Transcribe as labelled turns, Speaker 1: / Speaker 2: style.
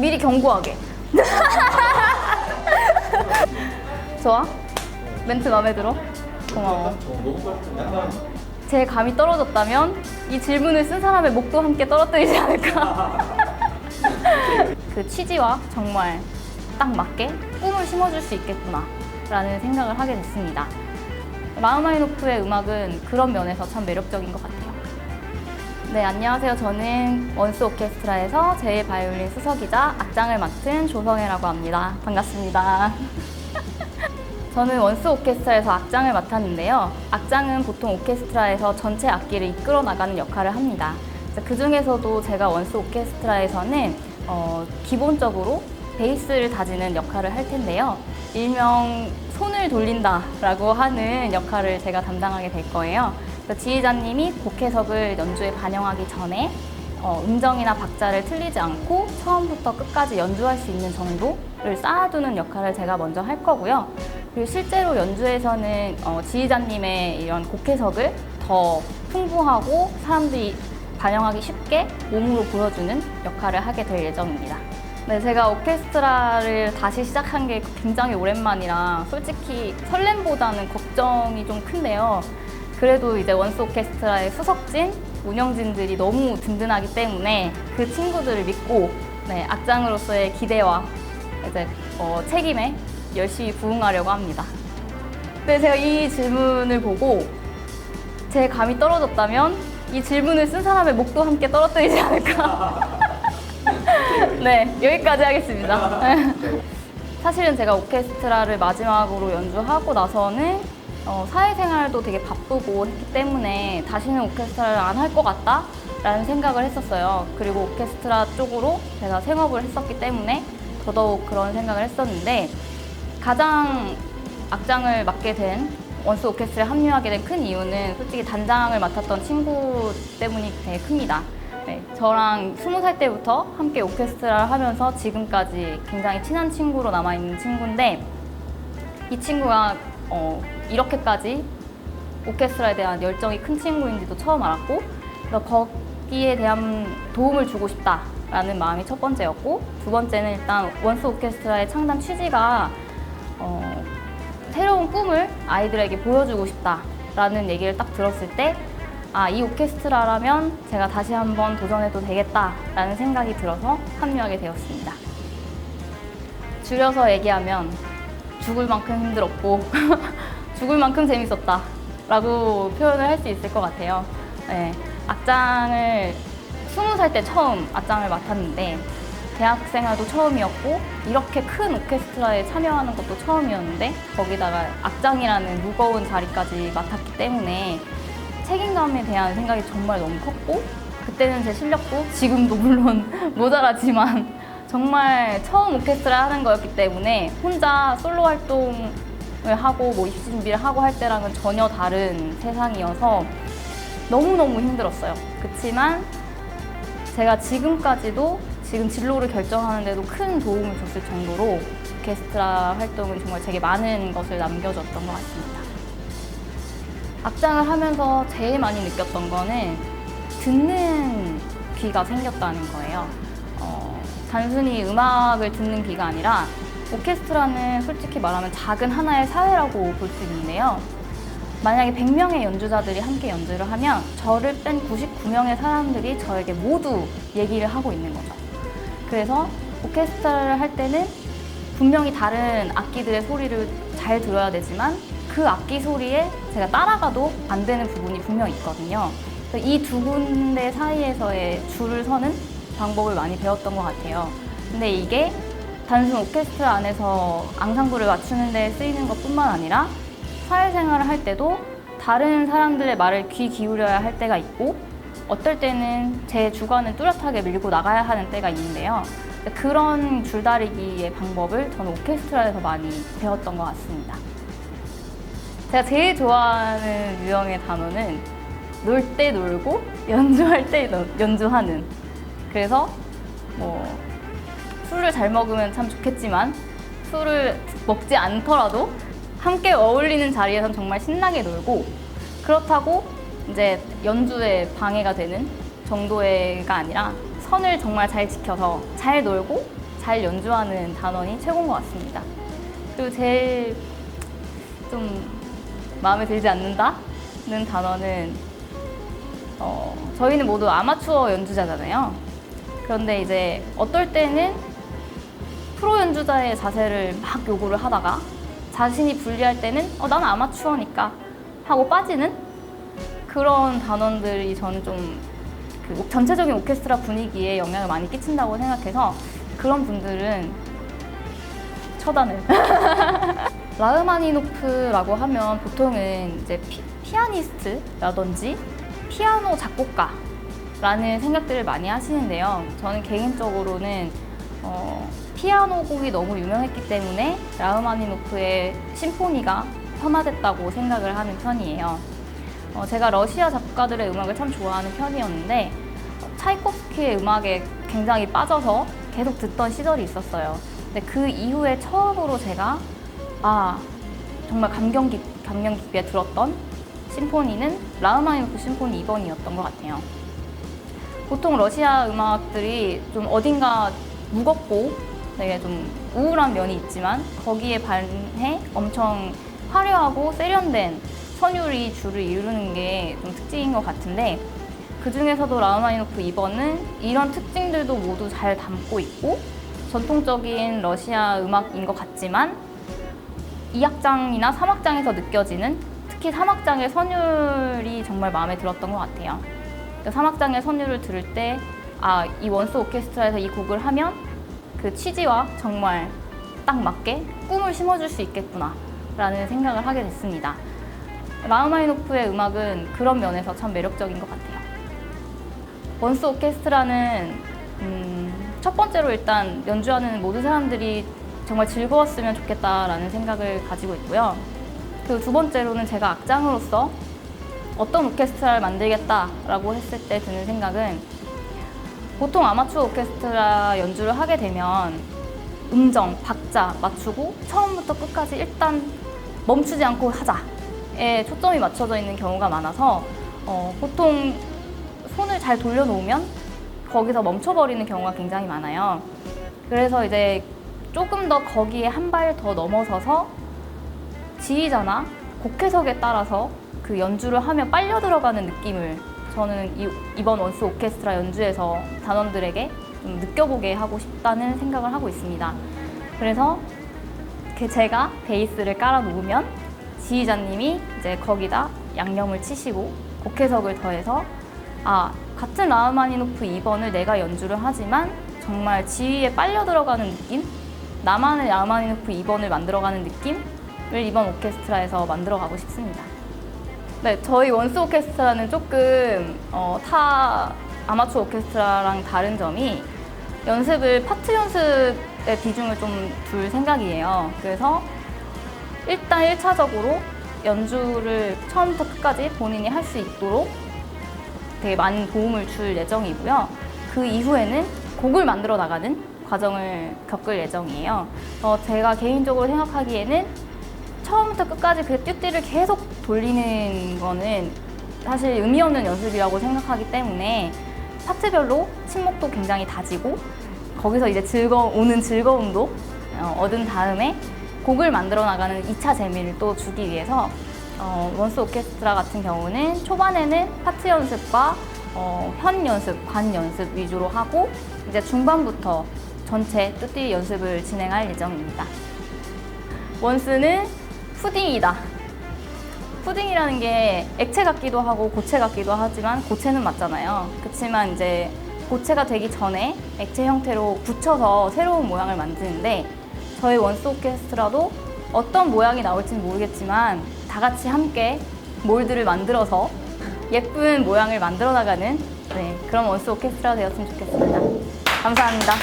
Speaker 1: 미리 경고하게. 좋아? 멘트 마음에 들어? 고마워. 제 감이 떨어졌다면 이 질문을 쓴 사람의 목도 함께 떨어뜨리지 않을까. 그 취지와 정말 딱 맞게 꿈을 심어줄 수 있겠구나 라는 생각을 하게 됐습니다. 라흐마니노프의 음악은 그런 면에서 참 매력적인 것 같아요. 네, 안녕하세요. 저는 원스 오케스트라에서 제1바이올린 수석이자 악장을 맡은 조성혜라고 합니다. 반갑습니다. 저는 원스 오케스트라에서 악장을 맡았는데요. 악장은 보통 오케스트라에서 전체 악기를 이끌어 나가는 역할을 합니다. 그 중에서도 제가 원스 오케스트라에서는 기본적으로 베이스를 다지는 역할을 할 텐데요. 일명 손을 돌린다라고 하는 역할을 제가 담당하게 될 거예요. 지휘자님이 곡 해석을 연주에 반영하기 전에 음정이나 박자를 틀리지 않고 처음부터 끝까지 연주할 수 있는 정도를 쌓아두는 역할을 제가 먼저 할 거고요. 그리고 실제로 연주에서는 지휘자님의 이런 곡 해석을 더 풍부하고 사람들이 반영하기 쉽게 몸으로 보여주는 역할을 하게 될 예정입니다. 네, 제가 오케스트라를 다시 시작한 게 굉장히 오랜만이라 솔직히 설렘보다는 걱정이 좀 큰데요. 그래도 이제 원스 오케스트라의 수석진, 운영진들이 너무 든든하기 때문에 그 친구들을 믿고 네, 악장으로서의 기대와 이제 책임에 열심히 부응하려고 합니다. 네, 제가 이 질문을 보고 제 감이 떨어졌다면 이 질문을 쓴 사람의 목도 함께 떨어뜨리지 않을까. 네, 여기까지 하겠습니다. 사실은 제가 오케스트라를 마지막으로 연주하고 나서는 사회생활도 되게 바쁘고 했기 때문에 다시는 오케스트라를 안 할 것 같다 라는 생각을 했었어요. 그리고 오케스트라 쪽으로 제가 생업을 했었기 때문에 더더욱 그런 생각을 했었는데 가장 악장을 맡게 된 원스 오케스트라에 합류하게 된 큰 이유는 솔직히 단장을 맡았던 친구 때문이 되게 큽니다. 네, 저랑 20살 때부터 함께 오케스트라를 하면서 지금까지 굉장히 친한 친구로 남아있는 친구인데 이 친구가 이렇게까지 오케스트라에 대한 열정이 큰 친구인지도 처음 알았고 거기에 대한 도움을 주고 싶다라는 마음이 첫 번째였고 두 번째는 일단 원스 오케스트라의 창단 취지가 새로운 꿈을 아이들에게 보여주고 싶다라는 얘기를 딱 들었을 때 이 오케스트라라면 제가 다시 한번 도전해도 되겠다라는 생각이 들어서 합류하게 되었습니다. 줄여서 얘기하면 죽을 만큼 힘들었고 죽을 만큼 재밌었다 라고 표현을 할 수 있을 것 같아요. 네, 악장을 20살 때 처음 악장을 맡았는데 대학생활도 처음이었고 이렇게 큰 오케스트라에 참여하는 것도 처음이었는데 거기다가 악장이라는 무거운 자리까지 맡았기 때문에 책임감에 대한 생각이 정말 너무 컸고 그때는 제 실력도 지금도 물론 모자라지만 정말 처음 오케스트라 하는 거였기 때문에 혼자 솔로 활동을 하고 입시 준비를 하고 할 때랑은 전혀 다른 세상이어서 너무너무 힘들었어요. 그렇지만 제가 지금까지도 지금 진로를 결정하는데도 큰 도움을 줬을 정도로 오케스트라 활동은 정말 제게 많은 것을 남겨줬던 것 같습니다. 악장을 하면서 제일 많이 느꼈던 거는 듣는 귀가 생겼다는 거예요. 단순히 음악을 듣는 귀가 아니라 오케스트라는 솔직히 말하면 작은 하나의 사회라고 볼 수 있는데요. 만약에 100명의 연주자들이 함께 연주를 하면 저를 뺀 99명의 사람들이 저에게 모두 얘기를 하고 있는 거죠. 그래서 오케스트라를 할 때는 분명히 다른 악기들의 소리를 잘 들어야 되지만 그 악기 소리에 제가 따라가도 안 되는 부분이 분명히 있거든요. 이 두 군데 사이에서의 줄을 서는 방법을 많이 배웠던 것 같아요. 근데 이게 단순 오케스트라 안에서 앙상블을 맞추는 데 쓰이는 것뿐만 아니라 사회생활을 할 때도 다른 사람들의 말을 귀 기울여야 할 때가 있고 어떨 때는 제 주관을 뚜렷하게 밀고 나가야 하는 때가 있는데요. 그런 줄다리기의 방법을 저는 오케스트라에서 많이 배웠던 것 같습니다. 제가 제일 좋아하는 유형의 단어는 놀 때 놀고 연주할 때 연주하는. 그래서 술을 잘 먹으면 참 좋겠지만 술을 먹지 않더라도 함께 어울리는 자리에선 정말 신나게 놀고 그렇다고 이제 연주에 방해가 되는 정도가 아니라 선을 정말 잘 지켜서 잘 놀고 잘 연주하는 단원이 최고인 것 같습니다. 그리고 제일 좀 마음에 들지 않는다는 단원은 저희는 모두 아마추어 연주자잖아요. 그런데 이제 어떨 때는 프로 연주자의 자세를 막 요구를 하다가 자신이 불리할 때는 나는 아마추어니까 하고 빠지는 그런 단원들이 저는 좀 그 전체적인 오케스트라 분위기에 영향을 많이 끼친다고 생각해서 그런 분들은 처단을. 라흐마니노프라고 하면 보통은 이제 피아니스트라든지 피아노 작곡가라는 생각들을 많이 하시는데요. 저는 개인적으로는 피아노 곡이 너무 유명했기 때문에 라흐마니노프의 심포니가 폄하됐다고 생각을 하는 편이에요. 제가 러시아 작곡가들의 음악을 참 좋아하는 편이었는데 차이콥스키의 음악에 굉장히 빠져서 계속 듣던 시절이 있었어요. 근데 그 이후에 처음으로 제가 정말 감명 깊게 들었던 심포니는 라흐마니노프 심포니 2번이었던 것 같아요. 보통 러시아 음악들이 좀 어딘가 무겁고 되게 좀 우울한 면이 있지만 거기에 반해 엄청 화려하고 세련된 선율이 주를 이루는 게 좀 특징인 것 같은데 그 중에서도 라흐마니노프 2번은 이런 특징들도 모두 잘 담고 있고 전통적인 러시아 음악인 것 같지만 2악장이나 3악장에서 느껴지는 특히 3악장의 선율이 정말 마음에 들었던 것 같아요. 3악장의 선율을 들을 때 이 원스 오케스트라에서 이 곡을 하면 그 취지와 정말 딱 맞게 꿈을 심어줄 수 있겠구나 라는 생각을 하게 됐습니다. 라흐마니노프의 음악은 그런 면에서 참 매력적인 것 같아요. 원스 오케스트라는 첫 번째로 일단 연주하는 모든 사람들이 정말 즐거웠으면 좋겠다라는 생각을 가지고 있고요. 그리고 두 번째로는 제가 악장으로서 어떤 오케스트라를 만들겠다라고 했을 때 드는 생각은 보통 아마추어 오케스트라 연주를 하게 되면 음정, 박자 맞추고 처음부터 끝까지 일단 멈추지 않고 하자에 초점이 맞춰져 있는 경우가 많아서 보통 손을 잘 돌려놓으면 거기서 멈춰버리는 경우가 굉장히 많아요. 그래서 이제 조금 더 거기에 한 발 더 넘어서서 지휘자나 곡 해석에 따라서 그 연주를 하며 빨려 들어가는 느낌을 저는 이번 원스 오케스트라 연주에서 단원들에게 좀 느껴보게 하고 싶다는 생각을 하고 있습니다. 그래서 제가 베이스를 깔아 놓으면 지휘자님이 이제 거기다 양념을 치시고 곡 해석을 더해서 같은 라흐마니노프 2번을 내가 연주를 하지만 정말 지휘에 빨려 들어가는 느낌? 나만의 라흐마니노프 2번을 만들어가는 느낌을 이번 오케스트라에서 만들어가고 싶습니다. 네, 저희 원스 오케스트라는 조금 타 아마추어 오케스트라랑 다른 점이 연습을 파트 연습의 비중을 좀 둘 생각이에요. 그래서 일단 1차적으로 연주를 처음부터 끝까지 본인이 할 수 있도록 되게 많은 도움을 줄 예정이고요. 그 이후에는 곡을 만들어 나가는 과정을 겪을 예정이에요. 제가 개인적으로 생각하기에는 처음부터 끝까지 그 띠띠를 계속 돌리는 거는 사실 의미 없는 연습이라고 생각하기 때문에 파트별로 침묵도 굉장히 다지고 거기서 이제 오는 즐거움도 얻은 다음에 곡을 만들어 나가는 2차 재미를 또 주기 위해서 원스 오케스트라 같은 경우는 초반에는 파트 연습과 현 연습, 관 연습 위주로 하고 이제 중반부터 전체 뚜띠 연습을 진행할 예정입니다. 원스는 푸딩이다. 푸딩이라는 게 액체 같기도 하고 고체 같기도 하지만 고체는 맞잖아요. 그렇지만 이제 고체가 되기 전에 액체 형태로 굳혀서 새로운 모양을 만드는데 저희 원스 오케스트라도 어떤 모양이 나올지는 모르겠지만 다 같이 함께 몰드를 만들어서 예쁜 모양을 만들어 나가는 그런 원스 오케스트라 되었으면 좋겠습니다. 감사합니다.